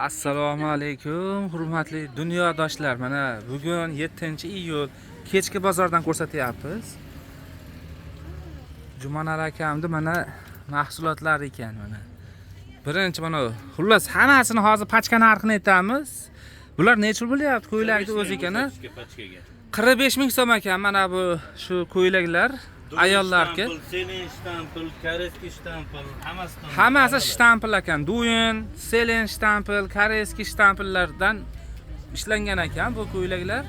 Assalomu alaykum, hurmatli dunyodoshlar. Mana bugun 7-iyul kechki bozordan ko'rsatyapmiz. Jumanar akamni mana mahsulotlar ekan mana. Birinchi mana xullas hammasini hozir pachka narxini aytamiz. Bular necha bo'lyapti? Ko'ylakni o'zi ekan, 45 ming so'm ekan mana bu shu ko'ylaklar. Ayollarga selen shtampl, koreyskiy shtampl, hammasi shtampl ekan. Duyin, selen shtampl, koreyskiy shtampillardan ishlangan ekan bu ko'ylaklar.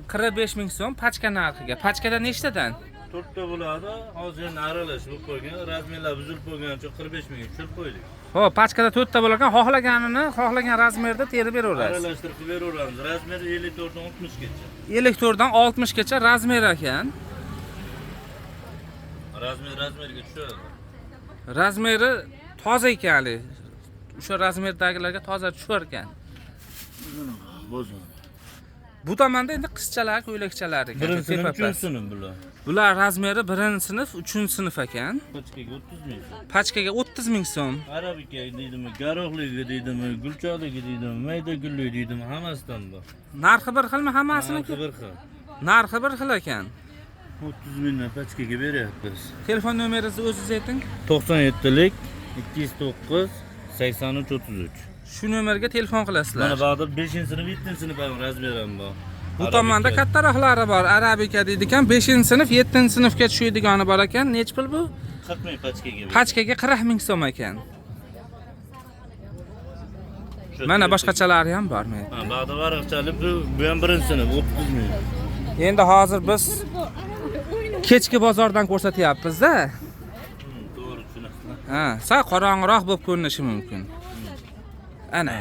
45 ming so'm pachka narxiga. Pachkada nechtadan? 4 ta bo'ladi. Hozir aralash bo'lib qo'ygan, razmerlar buzilib qolgani uchun 45 ming tushirib qo'ydik. Xo'p, pachkada 4 ta bo'lar ekan, xohlaganini, xohlagan razmerda terib beraverasiz. Aralashtirib beraveramiz. Razmer 54 dan 60 gacha. 54 dan 60 gacha razmer ekan. Razmerga tushadi. Razmeri toza ekan. O'sha razmerdagilarga toza tushar ekan. Bozor. Bu tomonda endi qizchalar, ko'ylakchalar ekan. Birinchi sinf, uchinchi sinf bular. Bular razmeri 1-sinf, 3-sinf ekan. Pachkaga 30 ming so'm. Pachkaga 30 ming so'm. Arabika deydimi, garoqligi deydimi, gulcholigi deydimi, mayda gulli deydimi, hammasidan bor. Narxi bir xilmi hammasiniki? Bir xil. Narxi bir xil ekan. 30 mingdan pachkaga beryapmiz. Telefon nomeringizni o'zingiz ayting. 97lik 209 83 33. Shu nomerga telefon qilasizlar. Mana ba'da 5-sinf, 7-sinf ham razmerim bor. Bu tomonda kattaroqlari bor. Arabika deydi ekan, 5-sinf, 7-sinfga tushadigan bor ekan. Nech pul bu? 40 ming pachkaga. Pachkaga 40 ming so'm ekan. Mana boshqachalari ham bormi? Ha, ba'da varaqchalik bu ham 1-sinf 30 ming. Endi hozir biz kechki bozordan ko'rsatyapmiz-da. To'g'ri tushunaman. Ha, sal qorong'iroq bo'lib ko'rinishi mumkin. Ana.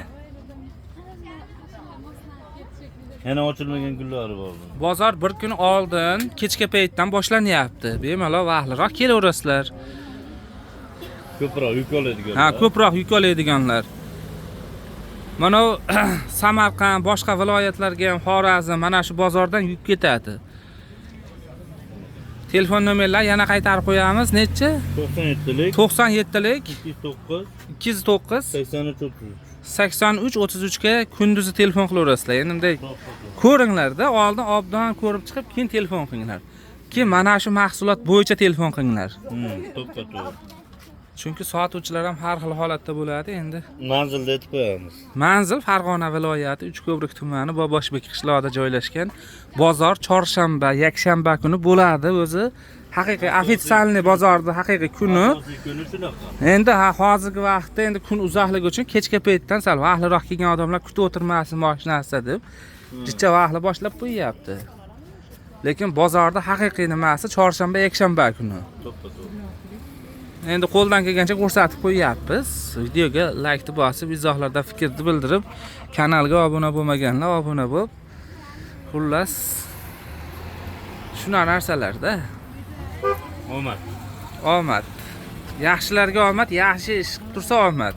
Yana ochilmagan gullari bor. Bozor bir kun oldin kechki paytdan boshlanyapti. Bemalol vaqtliroq kelaverasizlar. Ko'proq yuk oladiganlar. Ha, ko'proq yuk oladiganlar. Mana Samarqand, boshqa viloyatlarga ham Xorazm mana shu bozordan yuk ketadi. Telefon nomerlar yana qaytarib qo'yamiz. Necha? 97lik 97lik 209 209 83 33. 83 33 ga kunduzi telefon qilaverasizlar. Endi bunday ko'ringlar-da, oldin obdan ko'rib chiqib, keyin telefon qilinglar. Keyin mana shu mahsulot bo'yicha telefon qilinglar. To'xtatib. Chunki sotuvchilar ham har xil holatda bo'ladi endi. Manzilda aytib qo'yamiz. Manzil Farg'ona viloyati Uchko'prik tumani Boboshbek qishlog'ida joylashgan. Bozor chorshanba, yakshanba kuni bo'ladi o'zi. Haqiqiy ofitsialniy bozorda haqiqiy kuni. Kuni shunaqa. Endi hozirgi vaqtda endi kun uzoqligi uchun kechki paytdan sal vaqtliroq kelgan odamlar kutib o'tirmasin mashinasida deb jicha vaqtli boshlab qo'yyapti. Lekin bozorda haqiqiy nimasi chorshanba, yakshanba kuni. To'xtatib. Endi qo'ldan kelgancha ko'rsatib qo'yyapmiz. Videoga like bosib, izohlarda fikrni bildirib, kanalga obuna bo'lmaganlar obuna bo'lib, xullas shunaqa narsalarda Omad. omad. Yaxshilarga omad, yaxshi ish qilib tursa omad.